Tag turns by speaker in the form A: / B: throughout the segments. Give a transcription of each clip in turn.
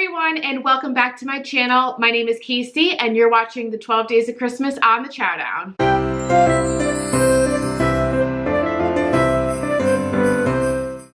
A: everyone, and welcome back to my channel. My name is Kasey and you're watching the 12 Days of Christmas on the Chowdown.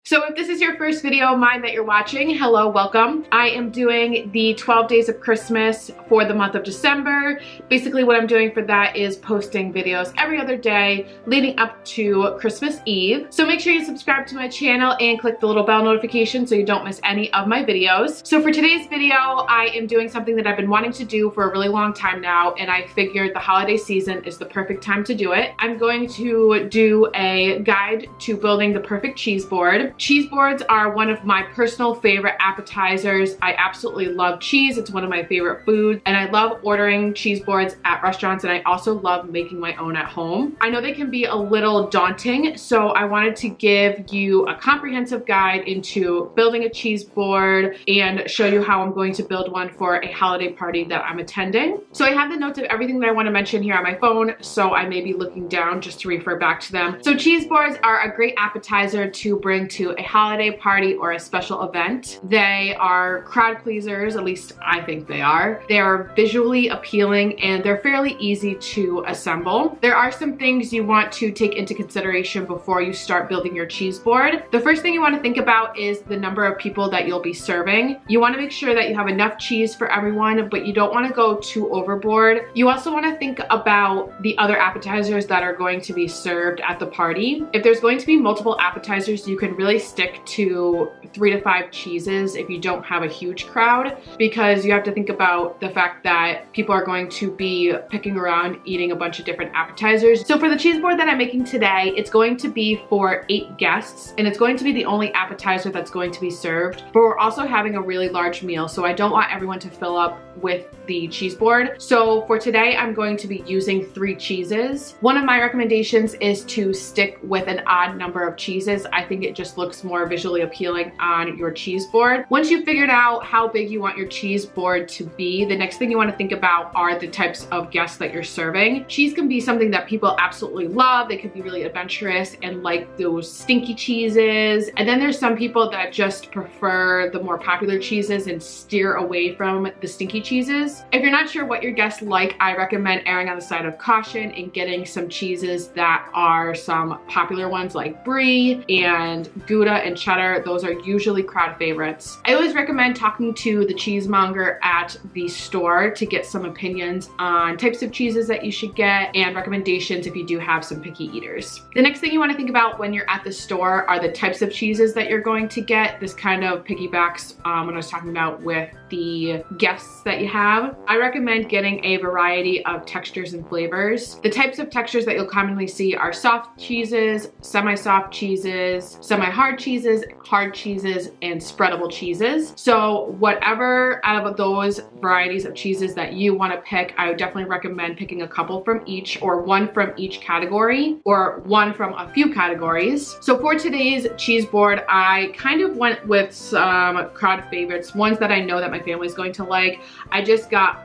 A: So if this is your first video of mine that you're watching, hello, welcome. I am doing the 12 Days of Christmas for the month of December. Basically what I'm doing for that is posting videos every other day leading up to Christmas Eve. So make sure you subscribe to my channel and click the little bell notification so you don't miss any of my videos. So for today's video, I am doing something that I've been wanting to do for a really long time now, and I figured the holiday season is the perfect time to do it. I'm going to do a guide to building the perfect cheese board. Cheese boards are one of my personal favorite appetizers. I absolutely love cheese. It's one of my favorite foods, and I love ordering cheese boards at restaurants, and I also love making my own at home. I know they can be a little daunting, so I wanted to give you a comprehensive guide into building a cheese board and show you how I'm going to build one for a holiday party that I'm attending. So I have the notes of everything that I want to mention here on my phone, so I may be looking down just to refer back to them. So cheese boards are a great appetizer to bring to a holiday party or a special event. They are crowd pleasers, at least I think they are. They are visually appealing and they're fairly easy to assemble. There are some things you want to take into consideration before you start building your cheese board. The first thing you want to think about is the number of people that you'll be serving. You want to make sure that you have enough cheese for everyone, but you don't want to go too overboard. You also want to think about the other appetizers that are going to be served at the party. If there's going to be multiple appetizers, you can really stick to 3 to 5 cheeses if you don't have a huge crowd, because you have to think about the fact that people are going to be picking around eating a bunch of different appetizers. So for the cheese board that I'm making today, it's going to be for 8 guests, and it's going to be the only appetizer that's going to be served, but we're also having a really large meal, so I don't want everyone to fill up with the cheese board. So for today, I'm going to be using 3 cheeses. One of my recommendations is to stick with an odd number of cheeses. I think it just looks more visually appealing on your cheese board. Once you've figured out how big you want your cheese board to be, the next thing you want to think about are the types of guests that you're serving. Cheese can be something that people absolutely love. They can be really adventurous and like those stinky cheeses. And then there's some people that just prefer the more popular cheeses and steer away from the stinky cheeses. If you're not sure what your guests like, I recommend erring on the side of caution and getting some cheeses that are some popular ones like brie and Gouda and cheddar. Those are usually crowd favorites. I always recommend talking to the cheesemonger at the store to get some opinions on types of cheeses that you should get and recommendations if you do have some picky eaters. The next thing you want to think about when you're at the store are the types of cheeses that you're going to get. This kind of piggybacks when I was talking about with the guests that you have. I recommend getting a variety of textures and flavors. The types of textures that you'll commonly see are soft cheeses, semi-soft cheeses, semi-hard cheeses, hard cheeses, and spreadable cheeses. So whatever out of those varieties of cheeses that you want to pick, I would definitely recommend picking a couple from each, or one from each category, or one from a few categories. So for today's cheese board, I kind of went with some crowd favorites, ones that I know that my family is going to like. I just got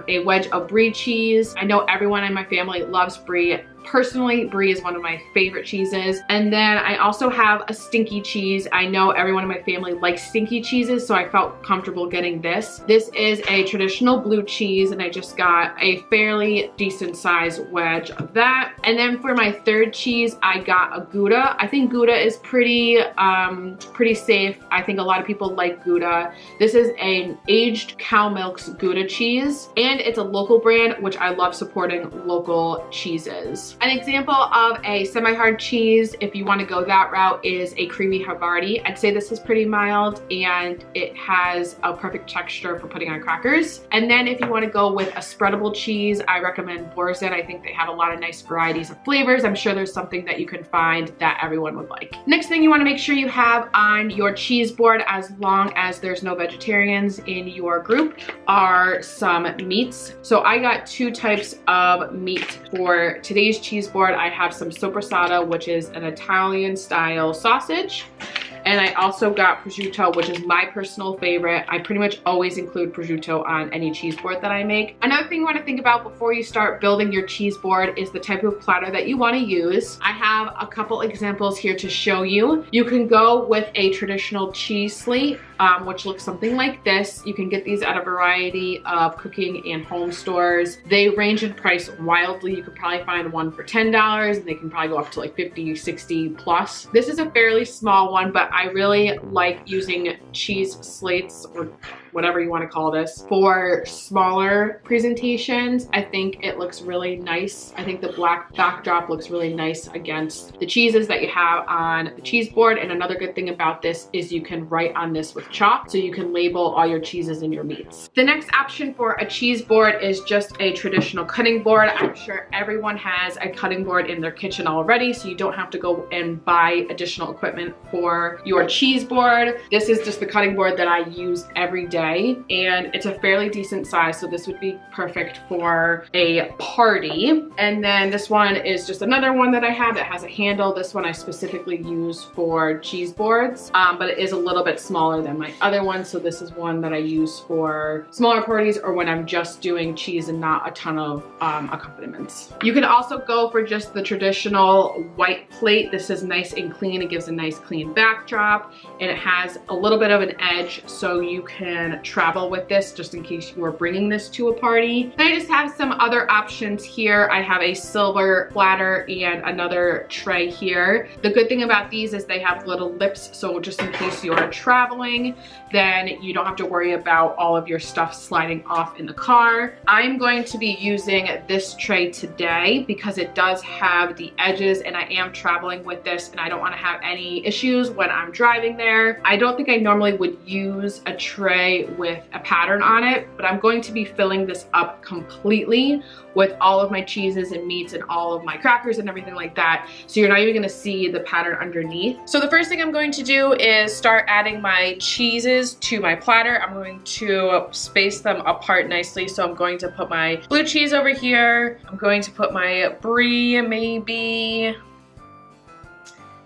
A: a wedge of brie cheese. I know everyone in my family loves brie. Personally, brie is one of my favorite cheeses. And then I also have a stinky cheese. I know everyone in my family likes stinky cheeses, so I felt comfortable getting this. This is a traditional blue cheese, and I just got a fairly decent size wedge of that. And then for my third cheese, I got a Gouda. I think Gouda is pretty safe. I think a lot of people like Gouda. This is an aged cow milk's Gouda cheese, and it's a local brand, which I love supporting local cheeses. An example of a semi-hard cheese, if you want to go that route, is a creamy Havarti. I'd say this is pretty mild and it has a perfect texture for putting on crackers. And then if you want to go with a spreadable cheese, I recommend Borzin. I think they have a lot of nice varieties of flavors. I'm sure there's something that you can find that everyone would like. Next thing you want to make sure you have on your cheese board, as long as there's no vegetarians in your group, are some meats. So I got 2 types of meat for today's cheese board. I have some sopressata, which is an Italian style sausage. And I also got prosciutto, which is my personal favorite. I pretty much always include prosciutto on any cheese board that I make. Another thing you want to think about before you start building your cheese board is the type of platter that you want to use. I have a couple examples here to show you. You can go with a traditional cheese slate, which looks something like this. You can get these at a variety of cooking and home stores. They range in price wildly. You could probably find one for $10 and they can probably go up to like 50, 60 plus. This is a fairly small one, but I really like using cheese slates, or whatever you want to call this, for smaller presentations. I think it looks really nice. I think the black backdrop looks really nice against the cheeses that you have on the cheese board. And another good thing about this is you can write on this with chalk, so you can label all your cheeses and your meats. The next option for a cheese board is just a traditional cutting board. I'm sure everyone has a cutting board in their kitchen already, so you don't have to go and buy additional equipment for your cheese board. This is just the cutting board that I use every day, and it's a fairly decent size, so this would be perfect for a party. And then this one is just another one that I have that has a handle. This one I specifically use for cheese boards, but it is a little bit smaller than my other one, so this is one that I use for smaller parties or when I'm just doing cheese and not a ton of accompaniments. You can also go for just the traditional white plate. This is nice and clean. It gives a nice clean backdrop, and it has a little bit of an edge, so you can travel with this just in case you are bringing this to a party. Then I just have some other options here. I have a silver platter and another tray here. The good thing about these is they have little lips, so just in case you are traveling, then you don't have to worry about all of your stuff sliding off in the car. I'm going to be using this tray today because it does have the edges, and I am traveling with this and I don't want to have any issues when I'm driving there. I don't think I normally would use a tray with a pattern on it, but I'm going to be filling this up completely with all of my cheeses and meats and all of my crackers and everything like that, so you're not even gonna see the pattern underneath. So the first thing I'm going to do is start adding my cheeses to my platter. I'm going to space them apart nicely, so I'm going to put my blue cheese over here. I'm going to put my brie maybe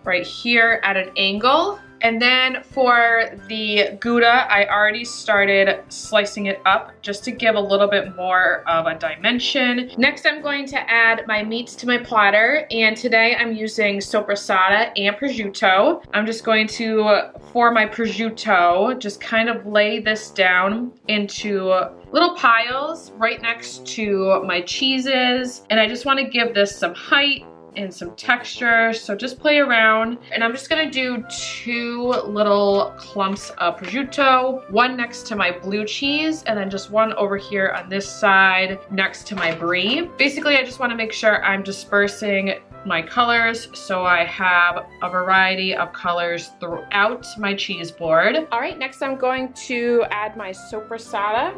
A: right here at an angle. And then for the Gouda, I already started slicing it up just to give a little bit more of a dimension. Next, I'm going to add my meats to my platter, and today I'm using soppressata and prosciutto. I'm just going to, for my prosciutto, just kind of lay this down into little piles right next to my cheeses, and I just want to give this some height and some texture, so just play around. And I'm just gonna do 2 little clumps of prosciutto, one next to my blue cheese, and then just one over here on this side next to my brie. Basically, I just wanna make sure I'm dispersing my colors so I have a variety of colors throughout my cheese board. All right, next I'm going to add my soppressata.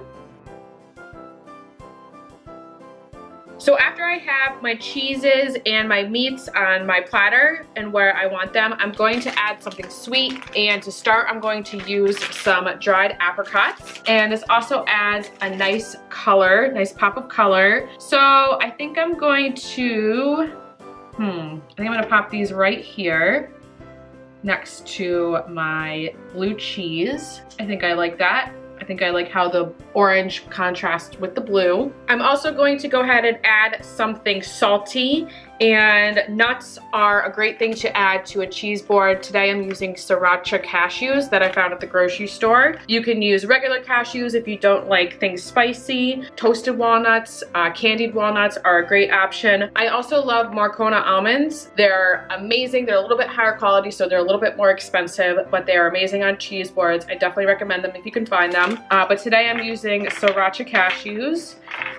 A: So after I have my cheeses and my meats on my platter and where I want them, I'm going to add something sweet. And to start, I'm going to use some dried apricots. And this also adds a nice color, nice pop of color. So I think I'm going to, I think I'm gonna pop these right here next to my blue cheese. I think I like that. I think I like how the orange contrasts with the blue. I'm also going to go ahead and add something salty, and nuts are a great thing to add to a cheese board. Today I'm using sriracha cashews that I found at the grocery store. You can use regular cashews if you don't like things spicy. Toasted walnuts, candied walnuts are a great option. I also love Marcona almonds. They're amazing. They're a little bit higher quality, so they're a little bit more expensive, but they are amazing on cheese boards. I definitely recommend them if you can find them. But today I'm using sriracha cashews,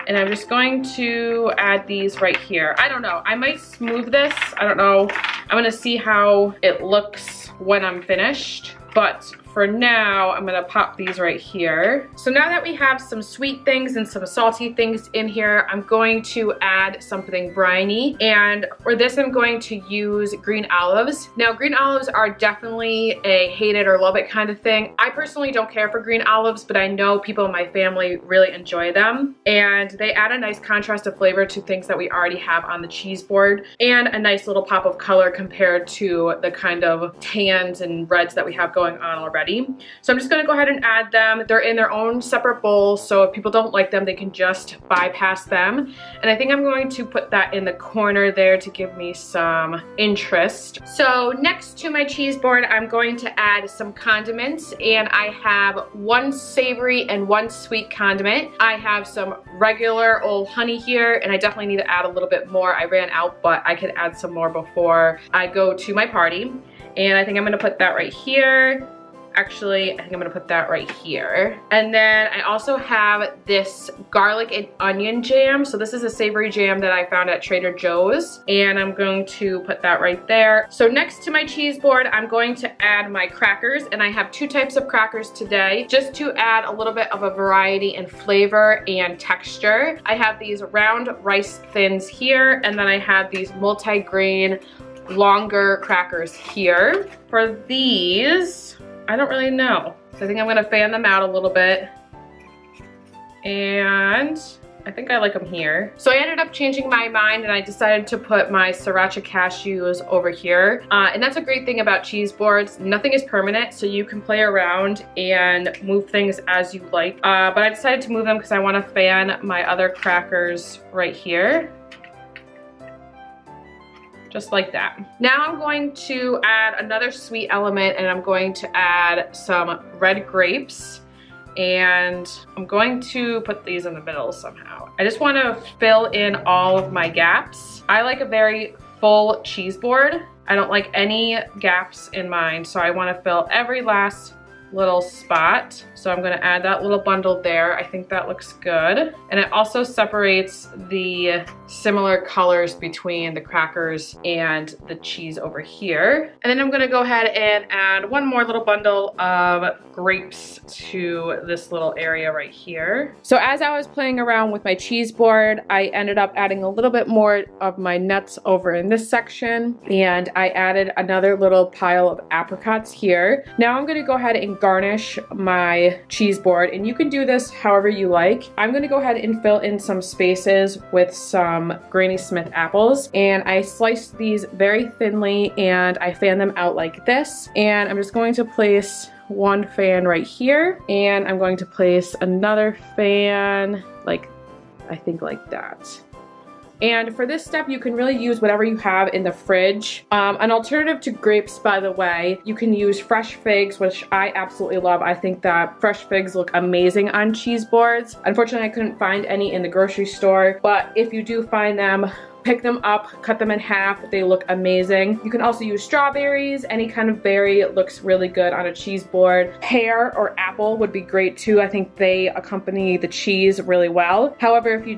A: and I'm just going to add these right here. I don't know, I might smooth this, I don't know. I'm gonna see how it looks when I'm finished, but for now, I'm gonna pop these right here. So now that we have some sweet things and some salty things in here, I'm going to add something briny. And for this, I'm going to use green olives. Now, green olives are definitely a hate it or love it kind of thing. I personally don't care for green olives, but I know people in my family really enjoy them. And they add a nice contrast of flavor to things that we already have on the cheese board, and a nice little pop of color compared to the kind of tans and reds that we have going on already. So I'm just gonna go ahead and add them. They're in their own separate bowl, so if people don't like them, they can just bypass them. And I think I'm going to put that in the corner there to give me some interest. So next to my cheese board, I'm going to add some condiments, and I have one savory and one sweet condiment. I have some regular old honey here, and I definitely need to add a little bit more. I ran out, but I could add some more before I go to my party. And I think I'm gonna put that right here. Actually, I think I'm gonna put that right here. And then I also have this garlic and onion jam. So this is a savory jam that I found at Trader Joe's, and I'm going to put that right there. So next to my cheese board, I'm going to add my crackers, and I have two types of crackers today, just to add a little bit of a variety in flavor and texture. I have these round rice thins here, and then I have these multi-grain longer crackers here. For these, I don't really know. So I think I'm gonna fan them out a little bit. And I think I like them here. So I ended up changing my mind, and I decided to put my sriracha cashews over here. And that's a great thing about cheese boards. Nothing is permanent, so you can play around and move things as you like. But I decided to move them because I wanna fan my other crackers right here. Just like that. Now I'm going to add another sweet element, and I'm going to add some red grapes, and I'm going to put these in the middle somehow. I just want to fill in all of my gaps. I like a very full cheese board. I don't like any gaps in mine, so I want to fill every last little spot. So I'm gonna add that little bundle there. I think that looks good. And it also separates the similar colors between the crackers and the cheese over here. And then I'm gonna go ahead and add one more little bundle of grapes to this little area right here. So as I was playing around with my cheese board, I ended up adding a little bit more of my nuts over in this section, and I added another little pile of apricots here. Now I'm gonna go ahead and garnish my cheese board, and you can do this however you like. I'm gonna go ahead and fill in some spaces with some Granny Smith apples, and I sliced these very thinly and I fan them out like this. And I'm just going to place one fan right here, and I'm going to place another fan like, I think like that. And for this step, you can really use whatever you have in the fridge. An alternative to grapes, by the way, you can use fresh figs, which I absolutely love. I think that fresh figs look amazing on cheese boards. Unfortunately, I couldn't find any in the grocery store, but if you do find them, pick them up, cut them in half. They look amazing. You can also use strawberries. Any kind of berry looks really good on a cheese board. Pear or apple would be great too. I think they accompany the cheese really well. However, if you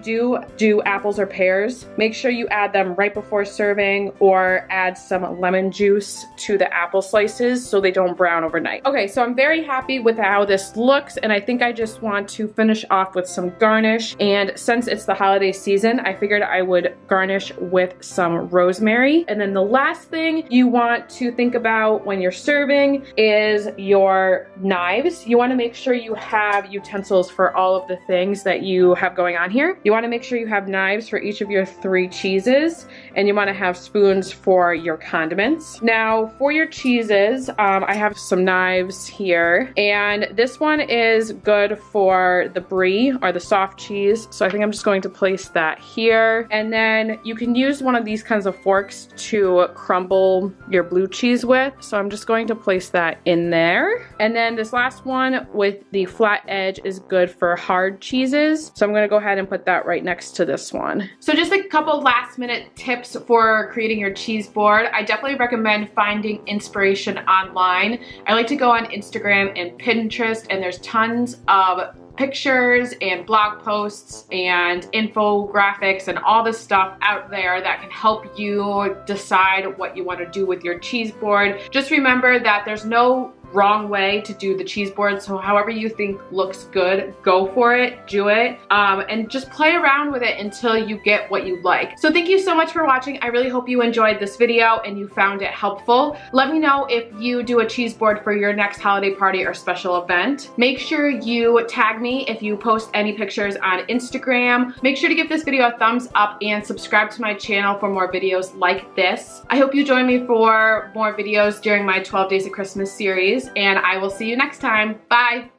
A: do apples or pears, make sure you add them right before serving, or add some lemon juice to the apple slices so they don't brown overnight. Okay, so I'm very happy with how this looks, and I think I just want to finish off with some garnish. And since it's the holiday season, I figured I would garnish with some rosemary. And then the last thing you want to think about when you're serving is your knives. You want to make sure you have utensils for all of the things that you have going on here. You want to make sure you have knives for each of your 3 cheeses, and you want to have spoons for your condiments. Now for your cheeses, I have some knives here, and this one is good for the brie or the soft cheese. So I think I'm just going to place that here. And then you can use one of these kinds of forks to crumble your blue cheese with. So I'm just going to place that in there. And then this last one with the flat edge is good for hard cheeses. So I'm gonna go ahead and put that right next to this one. So just a couple last minute tips for creating your cheese board. I definitely recommend finding inspiration online. I like to go on Instagram and Pinterest, and there's tons of pictures and blog posts and infographics and all this stuff out there that can help you decide what you want to do with your cheese board. Just remember that there's no wrong way to do the cheese board. So however you think looks good, go for it, do it, and just play around with it until you get what you like. So thank you so much for watching. I really hope you enjoyed this video and you found it helpful. Let me know if you do a cheese board for your next holiday party or special event. Make sure you tag me if you post any pictures on Instagram. Make sure to give this video a thumbs up and subscribe to my channel for more videos like this. I hope you join me for more videos during my 12 Days of Christmas series, and I will see you next time. Bye!